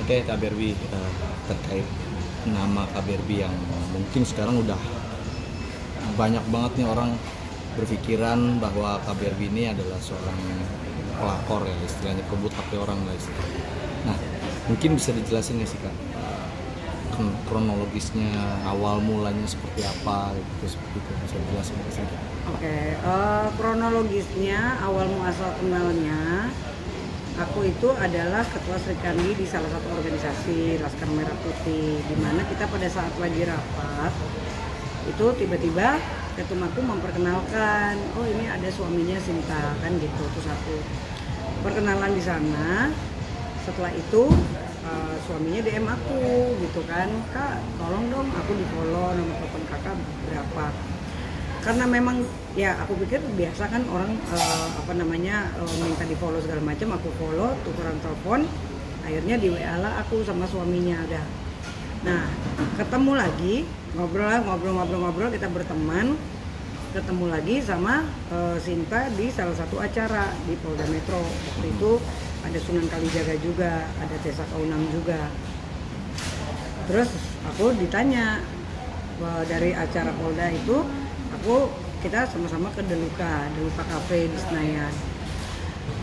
Oke, Kak Berbi, terkait nama Kak Berbi yang mungkin sekarang udah banyak banget nih orang berpikiran bahwa Kak Berbi ini adalah seorang pelakor ya, istilahnya perebut HP orang lah istilahnya. Nah, mungkin bisa dijelasin nggak sih Kak, kronologisnya, awal mulanya seperti apa gitu, seperti itu bisa dijelasin nggak sih? Oke, kronologisnya awal muasal kenalnya aku itu adalah ketua Sri Kandi di salah satu organisasi Laskar Merah Putih, di mana kita pada saat lagi rapat itu tiba-tiba ketum aku memperkenalkan, oh ini ada suaminya Sinta kan gitu. Terus aku perkenalan di sana. Setelah itu suaminya DM aku gitu kan, Kak tolong dong aku di follow, nomor telepon kakak berapa. Karena memang ya aku pikir biasa kan orang minta di follow segala macam, aku follow, tukeran telepon, akhirnya di WA lah aku sama suaminya ada. Nah ketemu lagi, ngobrol kita berteman, ketemu lagi sama Sinta di salah satu acara di Polda Metro. Waktu itu ada Sunan Kalijaga juga, ada Tessa Kaunang juga. Terus aku ditanya dari acara Polda itu, kita sama-sama ke Deluka Cafe di Senayan.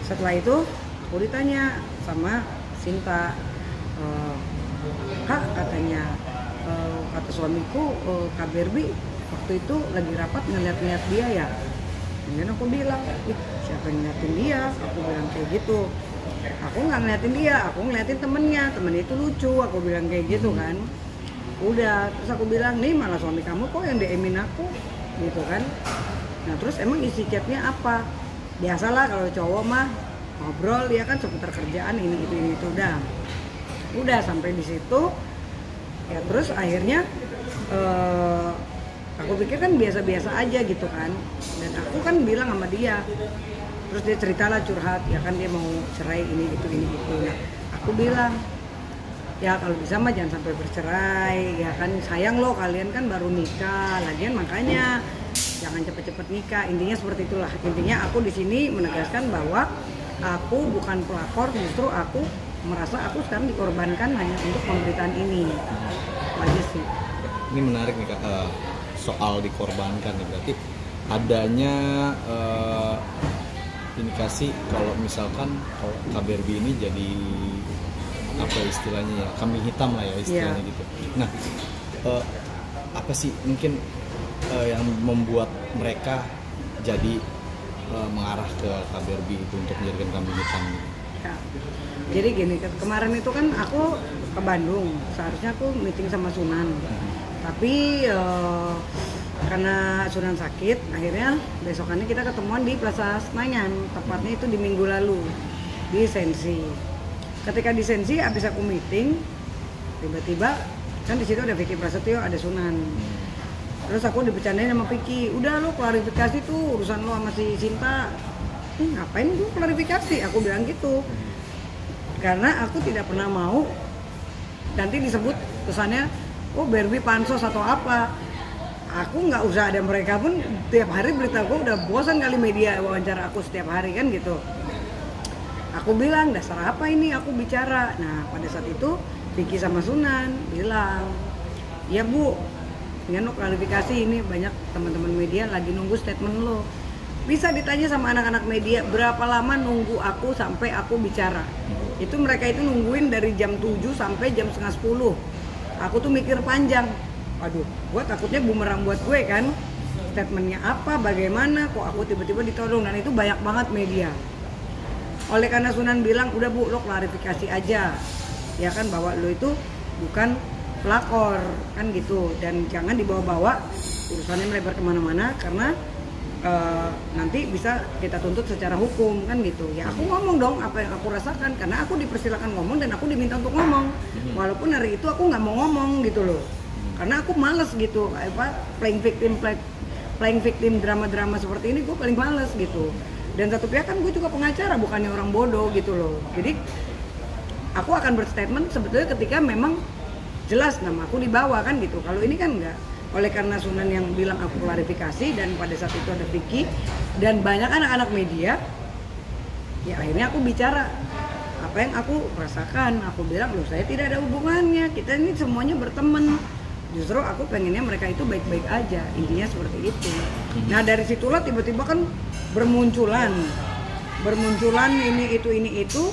Setelah itu aku ditanya sama Sinta, Kak katanya kata suamiku Kak Berbi waktu itu lagi rapat ngeliat-ngeliat dia ya. Kemudian aku bilang, siapa yang ngeliatin dia? Aku bilang kayak gitu. Aku nggak ngeliatin dia, aku ngeliatin temennya itu lucu, aku bilang kayak gitu kan. Udah, terus aku bilang, nih malah suami kamu kok yang DM-in aku gitu kan. Nah terus emang isi chatnya apa? Biasalah kalau cowok mah ngobrol ya kan seputar kerjaan ini itu udah sampai di situ ya. Terus akhirnya aku pikir kan biasa-biasa aja gitu kan, dan aku kan bilang sama dia. Terus dia ceritalah curhat ya kan, dia mau cerai ini itu. Nah aku bilang ya kalau bisa mah jangan sampai bercerai ya kan, sayang loh kalian kan baru nikah, lagian makanya jangan cepet-cepet nikah. Intinya seperti itulah. Intinya aku di sini menegaskan bahwa aku bukan pelakor, justru aku merasa aku sekarang dikorbankan hanya untuk pemberitaan ini. Aja sih. Ini menarik nih Kak, soal dikorbankan nih, berarti adanya indikasi kalau misalkan Kak Berbi ini jadi apa istilahnya ya, kambing hitam lah ya istilahnya gitu. Nah, apa sih mungkin yang membuat mereka jadi mengarah ke Kak Berbi itu untuk menjadikan kambing hitam? Ya. Jadi gini, kemarin itu kan aku ke Bandung, seharusnya aku meeting sama Sunan, tapi karena Sunan sakit, akhirnya besokannya kita ketemuan di Plaza Senayan, tepatnya itu di minggu lalu di Sensi. Ketika di Sensi abis aku meeting, tiba-tiba kan di situ ada Vicky Prasetyo, ada Sunan. Terus aku dibercandain sama Vicky, udah lo klarifikasi tuh urusan lo sama si Sinta. Ngapain gue klarifikasi? Aku bilang gitu. Karena aku tidak pernah mau nanti disebut kesannya, oh Berbi pansos atau apa. Aku nggak usah ada mereka pun, tiap hari berita gue udah bosan kali media wawancara aku setiap hari kan gitu. Aku bilang dasar apa ini aku bicara. Nah pada saat itu Vicky sama Sunan bilang, ya Bu, ingin lo klarifikasi, ini banyak teman-teman media lagi nunggu statement lo. Bisa ditanya sama anak-anak media berapa lama nunggu aku sampai aku bicara. Itu mereka itu nungguin dari jam 7 sampai jam setengah 10. Aku tuh mikir panjang. Aduh, gue takutnya bumerang buat gue kan. Statementnya apa, bagaimana, kok aku tiba-tiba ditodong. Dan itu banyak banget media. Oleh karena Sunan bilang, udah Bu, lo klarifikasi aja. Ya kan, bahwa lo itu bukan pelakor, kan gitu. Dan jangan dibawa-bawa, urusannya melebar kemana-mana. Karena nanti bisa kita tuntut secara hukum, kan gitu. Ya aku ngomong dong apa yang aku rasakan. Karena aku dipersilakan ngomong dan aku diminta untuk ngomong. Walaupun hari itu aku nggak mau ngomong gitu loh. Karena aku males gitu, playing victim drama-drama seperti ini gue paling males gitu. Dan satu pihak kan gue juga pengacara, bukannya orang bodoh gitu loh. Jadi aku akan berstatement sebetulnya ketika memang jelas nama aku dibawa kan gitu. Kalau ini kan enggak. Oleh karena Sunan yang bilang aku klarifikasi, dan pada saat itu ada Vicky dan banyak anak-anak media, ya akhirnya aku bicara. apa yang aku rasakan. Aku bilang, loh saya tidak ada hubungannya, kita ini semuanya berteman. Justru aku pengennya mereka itu baik-baik aja, intinya seperti itu. Nah dari situlah tiba-tiba kan bermunculan ini itu.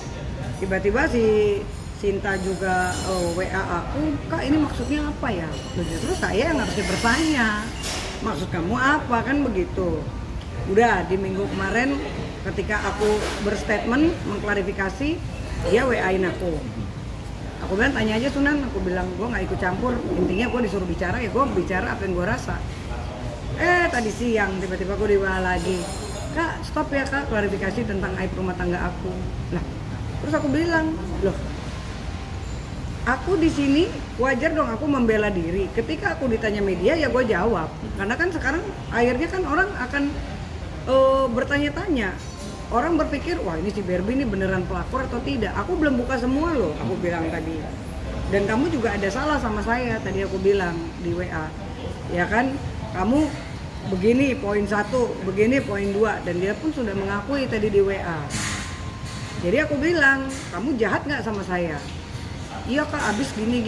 Tiba-tiba si Sinta juga WA aku, Kak ini maksudnya apa ya? Justru saya yang harusnya bertanya, maksud kamu apa, kan begitu. Udah di minggu kemarin ketika aku berstatement mengklarifikasi, dia WA-in aku. Aku bilang tanya aja Sunan, aku bilang gue nggak ikut campur, intinya gue disuruh bicara ya gue bicara apa yang gue rasa. Tadi siang tiba-tiba gue di WA lagi, Kak stop ya Kak klarifikasi tentang aib rumah tangga aku. Lah terus aku bilang, loh aku di sini wajar dong aku membela diri. Ketika aku ditanya media ya gue jawab, karena kan sekarang akhirnya kan orang akan bertanya-tanya. Orang berpikir, wah ini si Barbie ini beneran pelakor atau tidak. Aku belum buka semua loh, aku bilang tadi. Dan kamu juga ada salah sama saya, tadi aku bilang di WA. Ya kan, kamu begini poin 1, begini poin 2. Dan dia pun sudah mengakui tadi di WA. Jadi aku bilang, kamu jahat gak sama saya? Iya Kak, abis gini,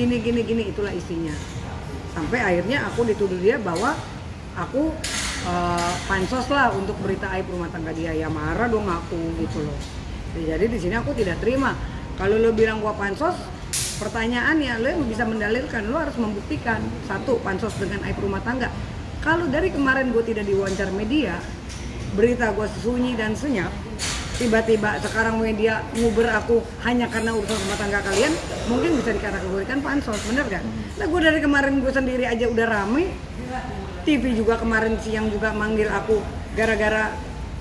itulah isinya. Sampai akhirnya aku dituduh dia bahwa aku pansos lah untuk berita aib rumah tangga dia. Ya marah dong aku gitu loh. Jadi di sini aku tidak terima. Kalau lo bilang gua pansos, pertanyaannya lo bisa mendalilkan, lo harus membuktikan. 1, pansos dengan aib rumah tangga. Kalau dari kemarin gue tidak diwawancara media, berita gue sunyi dan senyap, tiba-tiba sekarang media nguber aku hanya karena urusan rumah tangga kalian, mungkin bisa dikategorikan pansos, bener kan? Nah gue dari kemarin gue sendiri aja udah rame. TV juga kemarin siang juga manggil aku gara-gara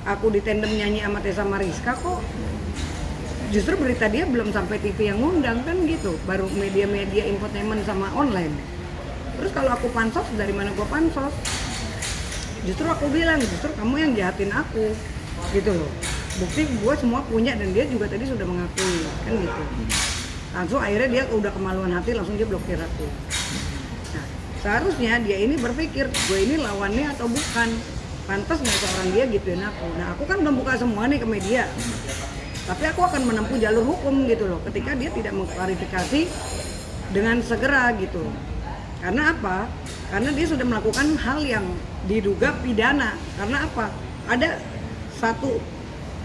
aku di tandem nyanyi sama Tessa Mariska kok. Justru berita dia belum sampai TV yang ngundang kan gitu, baru media-media infotainment sama online. Terus kalau aku pansos, dari mana gua pansos? Justru aku bilang, justru kamu yang jahatin aku gitu loh. Bukti gua semua punya dan dia juga tadi sudah mengakui kan gitu. Langsung akhirnya dia udah kemaluan hati, langsung dia blokir aku. Seharusnya dia ini berpikir, gue ini lawannya atau bukan. Pantas nggak seorang dia gituin aku. Nah aku kan belum buka semua nih ke media. Tapi aku akan menempuh jalur hukum gitu loh. Ketika dia tidak mengklarifikasi dengan segera gitu. Karena apa? Karena dia sudah melakukan hal yang diduga pidana. Karena apa? Ada satu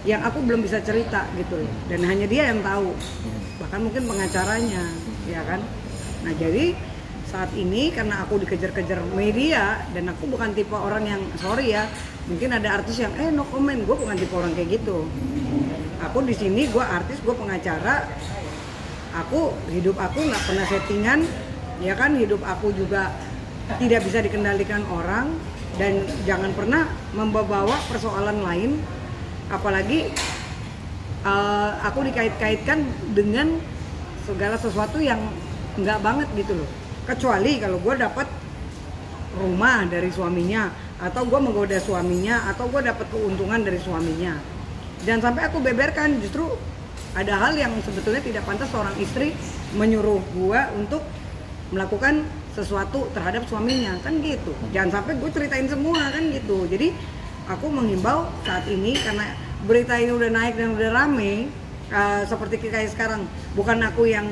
yang aku belum bisa cerita gitu loh. Dan hanya dia yang tahu. Bahkan mungkin pengacaranya, ya kan? Nah jadi saat ini karena aku dikejar-kejar media dan aku bukan tipe orang yang sorry ya, mungkin ada artis yang no comment, gue bukan tipe orang kayak gitu. Aku di sini gue artis, gue pengacara, hidup aku nggak pernah settingan, ya kan, hidup aku juga tidak bisa dikendalikan orang dan jangan pernah membawa persoalan lain, apalagi aku dikait-kaitkan dengan segala sesuatu yang nggak banget gitu loh. Kecuali kalau gue dapat rumah dari suaminya, atau gue menggoda suaminya, atau gue dapat keuntungan dari suaminya. Dan sampai aku beberkan, justru ada hal yang sebetulnya tidak pantas seorang istri menyuruh gue untuk melakukan sesuatu terhadap suaminya, kan gitu. Jangan sampai gue ceritain semua, kan gitu. Jadi aku menghimbau saat ini karena berita ini udah naik dan udah rame, seperti kayak sekarang, bukan aku yang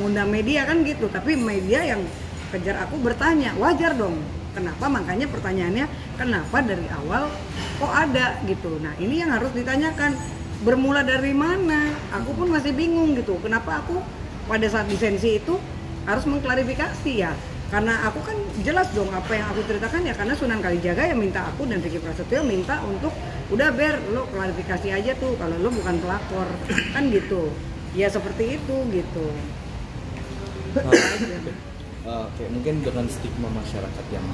ngundang media kan gitu, tapi media yang kejar aku bertanya, wajar dong. Kenapa? Makanya pertanyaannya, kenapa dari awal kok ada gitu. Nah ini yang harus ditanyakan, bermula dari mana? Aku pun masih bingung gitu, kenapa aku pada saat disensi itu harus mengklarifikasi ya. Karena aku kan jelas dong apa yang aku ceritakan ya, karena Sunan Kalijaga yang minta aku dan Vicky Prasetyo minta untuk udah Ber, lo klarifikasi aja tuh kalau lo bukan pelakor, kan gitu. Ya seperti itu gitu. Oke, mungkin dengan stigma masyarakat yang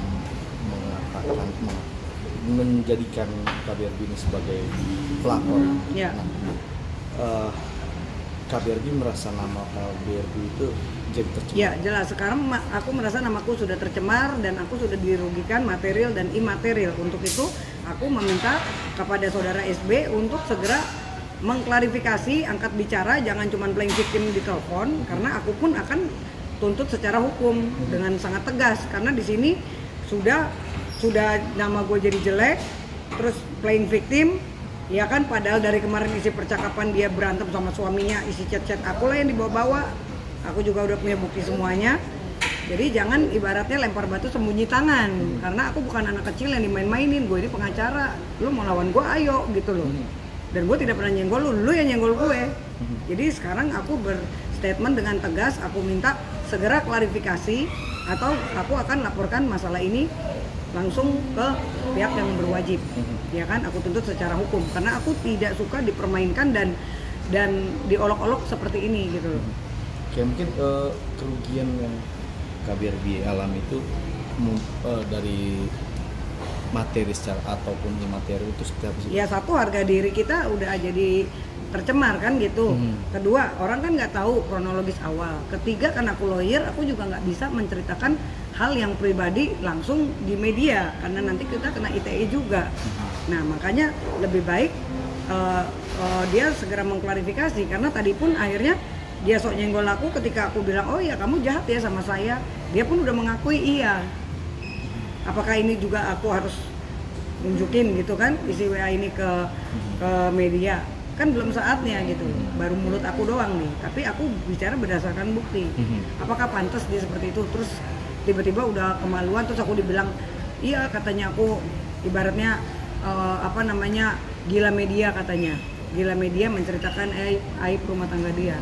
mengatakan menjadikan KBRB ini sebagai pelakor. Ya. KBRB merasa nama KBRB itu jadi tercemar. Ya jelas, sekarang aku merasa namaku sudah tercemar dan aku sudah dirugikan material dan imaterial. Untuk itu aku meminta kepada saudara SB untuk segera mengklarifikasi, angkat bicara, jangan cuma playing victim di telepon, karena aku pun akan tuntut secara hukum dengan sangat tegas, karena di sini sudah nama gue jadi jelek, terus playing victim, Ya kan, padahal dari kemarin isi percakapan dia berantem sama suaminya, isi chat-chat aku lah yang dibawa-bawa. Aku juga udah punya bukti semuanya. Jadi jangan ibaratnya lempar batu sembunyi tangan. Karena aku bukan anak kecil yang dimain-mainin. Gue ini pengacara. Lu mau lawan gue, ayo gitu loh. Dan gue tidak pernah nyenggol lu yang nyenggol gue. Jadi sekarang aku berstatement dengan tegas, aku minta segera klarifikasi atau aku akan laporkan masalah ini langsung ke pihak yang berwajib, ya kan, aku tuntut secara hukum karena aku tidak suka dipermainkan dan diolok-olok seperti ini gitu loh. Kayak mungkin kerugian yang KBRI alami itu dari materi secara ataupun imateri itu seperti apa sih? Ya satu, harga diri kita udah jadi tercemar kan gitu. Kedua, orang kan nggak tahu kronologis awal. Ketiga, karena aku lawyer, aku juga nggak bisa menceritakan hal yang pribadi langsung di media karena nanti kita kena ITE juga. Nah makanya lebih baik dia segera mengklarifikasi karena tadi pun akhirnya dia sok nyenggol aku ketika aku bilang oh ya kamu jahat ya sama saya. Dia pun udah mengakui iya. Apakah ini juga aku harus nunjukin gitu kan isi WA ini ke media? Kan belum saatnya gitu, baru mulut aku doang nih, tapi aku bicara berdasarkan bukti. Apakah pantas dia seperti itu? Terus tiba-tiba udah kemaluan, terus aku dibilang iya katanya aku ibaratnya gila media katanya, gila media menceritakan aib rumah tangga dia.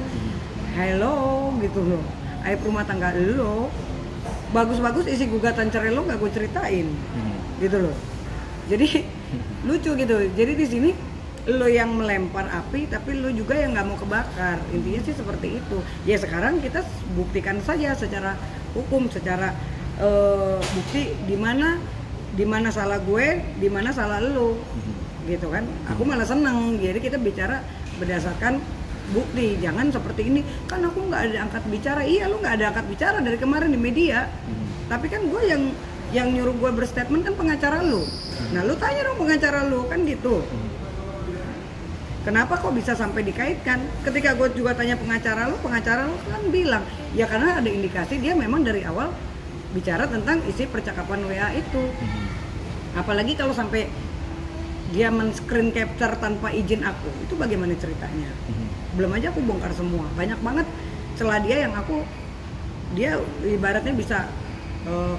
Hello gitu loh, aib rumah tangga lo bagus-bagus isi gugatan cerai lo nggak gue ceritain, gitu loh. Jadi lucu gitu. Jadi di sini lo yang melempar api tapi lo juga yang nggak mau kebakar, intinya sih seperti itu. Ya sekarang kita buktikan saja secara hukum, secara bukti di mana salah gue, di mana salah lo, gitu kan. Aku malah seneng. Jadi kita bicara berdasarkan bukti, jangan seperti ini kan aku nggak ada angkat bicara. Iya, lo nggak ada angkat bicara dari kemarin di media, tapi kan gue yang nyuruh gue berstatement kan pengacara lo. Nah lo tanya dong pengacara lo kan gitu. Kenapa kok bisa sampai dikaitkan? Ketika gue juga tanya pengacara lo kan bilang, ya karena ada indikasi dia memang dari awal bicara tentang isi percakapan WA itu. Apalagi kalau sampai dia men-screen capture tanpa izin aku, itu bagaimana ceritanya? Belum aja aku bongkar semua, banyak banget celah dia yang dia ibaratnya bisa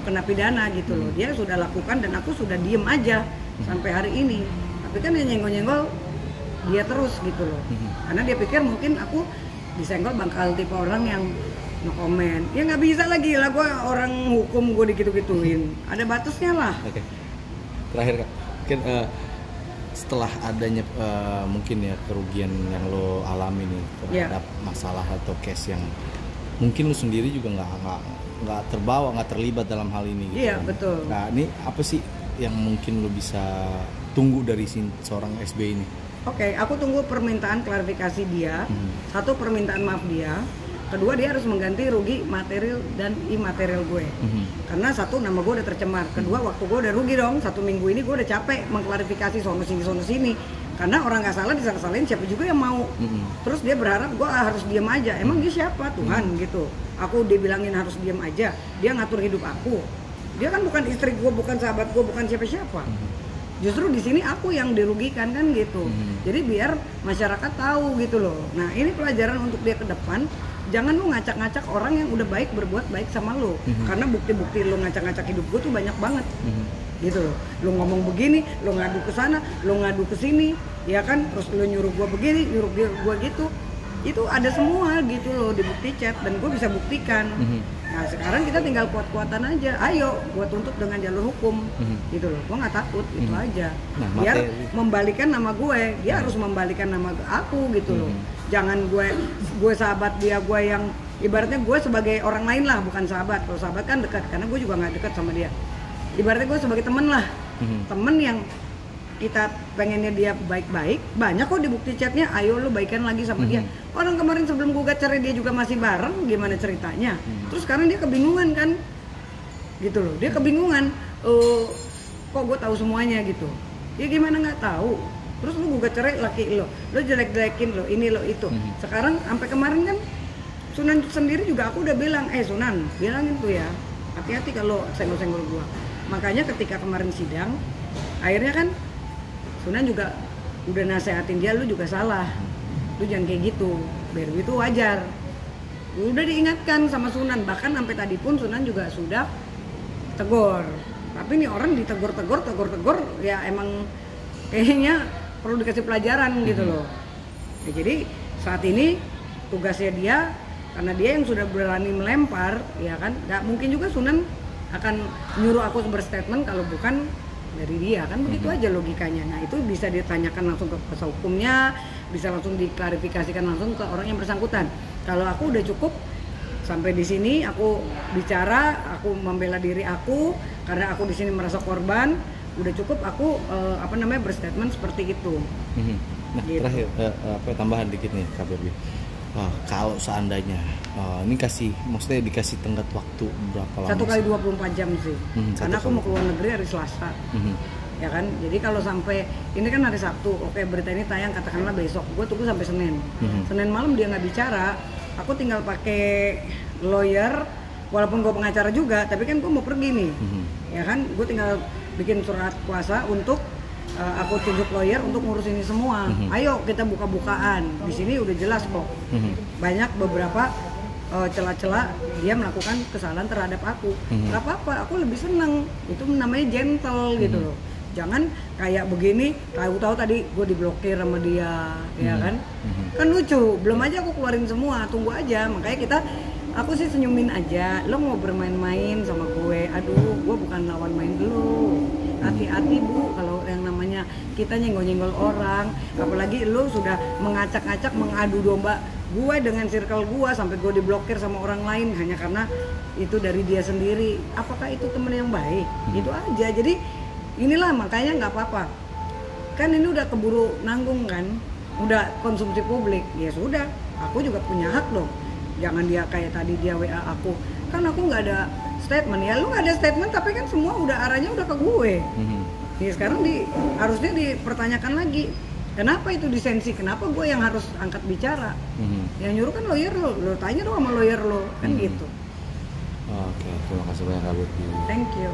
kena pidana gitu loh. Dia sudah lakukan dan aku sudah diem aja sampai hari ini. Tapi kan yang nyenggol-nyenggol dia terus gitu loh, karena dia pikir mungkin aku disenggol bakal tipe orang yang no comment. Ya nggak bisa lagi lah, gue orang hukum gue digitu-gituin, ada batasnya lah. Oke. Terakhir Kak, mungkin setelah adanya mungkin ya kerugian yang lo alami nih terhadap masalah atau case yang mungkin lo sendiri juga nggak terbawa, nggak terlibat dalam hal ini gitu. Iya betul. Nah ini apa sih yang mungkin lo bisa tunggu dari seorang SB ini? Oke, aku tunggu permintaan klarifikasi dia. Satu, permintaan maaf dia. Kedua, dia harus mengganti rugi material dan imaterial gue. Karena satu, nama gue udah tercemar. Kedua, waktu gue udah rugi dong. 1 minggu ini gue udah capek mengklarifikasi sono sini. Karena orang nggak salah disalah-salahin, siapa juga yang mau. Terus dia berharap gue harus diam aja. Emang dia siapa? Tuhan gitu. Aku dibilangin harus diam aja. Dia ngatur hidup aku. Dia kan bukan istri gue, bukan sahabat gue, bukan siapa-siapa. Justru di sini aku yang dirugikan kan gitu. Jadi biar masyarakat tahu gitu loh. Nah ini pelajaran untuk dia ke depan. Jangan lu ngacak-ngacak orang yang udah baik berbuat baik sama lu. Karena bukti-bukti lu ngacak-ngacak hidup gue tuh banyak banget. Gitu loh. Lu ngomong begini, lu ngadu ke sana, lu ngadu ke sini, ya kan? Terus lu nyuruh gue begini, nyuruh gue gitu. Itu ada semua gitu loh di bukti chat dan gue bisa buktikan. Nah sekarang kita tinggal kuat-kuatan aja. Ayo, gue tuntut dengan jalur hukum, gitu loh. Gue nggak takut, itu aja. Nah, biar membalikan nama gue, dia harus membalikan nama aku gitu loh. Jangan gue sahabat dia, gue yang ibaratnya gue sebagai orang lain lah, bukan sahabat. Kalau sahabat kan dekat, karena gue juga nggak dekat sama dia. Ibaratnya gue sebagai temen lah, temen yang kita pengennya dia baik-baik, banyak kok di bukti chatnya, ayo lu baikan lagi sama dia. Orang kemarin sebelum gugat cerai dia juga masih bareng, gimana ceritanya? Terus sekarang dia kebingungan kan, gitu loh. Dia kebingungan, kok gue tahu semuanya gitu? Ya gimana nggak tahu? Terus lu gugat cerai laki lo jelek-jelekin lo, ini lo itu. Sekarang sampai kemarin kan Sunan sendiri juga aku udah bilang, Sunan, bilangin tuh ya, hati-hati kalau senggol-senggol gua. Makanya ketika kemarin sidang, akhirnya kan Sunan juga udah nasehatin dia, lu juga salah, lu jangan kayak gitu. Berbi itu wajar, udah diingatkan sama Sunan, bahkan sampai tadi pun Sunan juga sudah tegur. Tapi nih orang ditegur ya emang kayaknya perlu dikasih pelajaran gitu loh. Ya, jadi saat ini tugasnya dia, karena dia yang sudah berani melempar, ya kan, nggak mungkin juga Sunan akan nyuruh aku berstatement kalau bukan dari dia, kan begitu aja logikanya. Nah itu bisa ditanyakan langsung ke kuasa hukumnya, bisa langsung diklarifikasikan langsung ke orang yang bersangkutan. Kalau aku udah cukup sampai di sini, aku bicara, aku membela diri aku karena aku di sini merasa korban, udah cukup aku berstatement seperti itu. Nah gitu. Terakhir tambahan dikit nih Kak Berbi. Kalau seandainya ini maksudnya dikasih tenggat waktu berapa lama? 1 kali 24 jam sih. Karena aku mau keluar negeri hari Selasa. Ya kan, jadi kalau sampai ini kan hari Sabtu, oke berita ini tayang katakanlah besok, gue tunggu sampai Senin. Senin malam dia nggak bicara, aku tinggal pakai lawyer, walaupun gue pengacara juga, tapi kan gue mau pergi nih. Ya kan, gue tinggal bikin surat kuasa untuk aku tunjuk lawyer untuk ngurus ini semua. Ayo kita buka-bukaan. Di sini udah jelas kok. Banyak beberapa celah-celah dia melakukan kesalahan terhadap aku. Gak apa-apa, aku lebih seneng. Itu namanya gentle gitu loh. Jangan kayak begini, tahu-tahu tadi gue diblokir sama dia, ya kan? Kan lucu. Belum aja aku keluarin semua, tunggu aja. Makanya aku sih senyumin aja. Lo mau bermain-main sama gue, aduh, gue bukan lawan main dulu. Hati-hati Bu, kalau yang namanya kita nyenggol-nyenggol orang, apalagi lo sudah mengacak-acak, mengadu domba gue dengan circle gue sampai gue diblokir sama orang lain hanya karena itu dari dia sendiri. Apakah itu temen yang baik? Itu aja. Jadi inilah makanya nggak apa-apa. Kan ini udah keburu nanggung kan, udah konsumsi publik. Ya sudah, aku juga punya hak dong. Jangan dia kayak tadi dia WA aku, kan aku nggak ada statement. Ya lu nggak ada statement tapi kan semua udah arahnya udah ke gue. Ya sekarang harusnya dipertanyakan lagi, kenapa itu disensi, kenapa gue yang harus angkat bicara. Yang nyuruh kan lawyer lo tanya dong sama lawyer lo kan gitu. Oke, terima kasih banyak Kak Berbi. Thank you.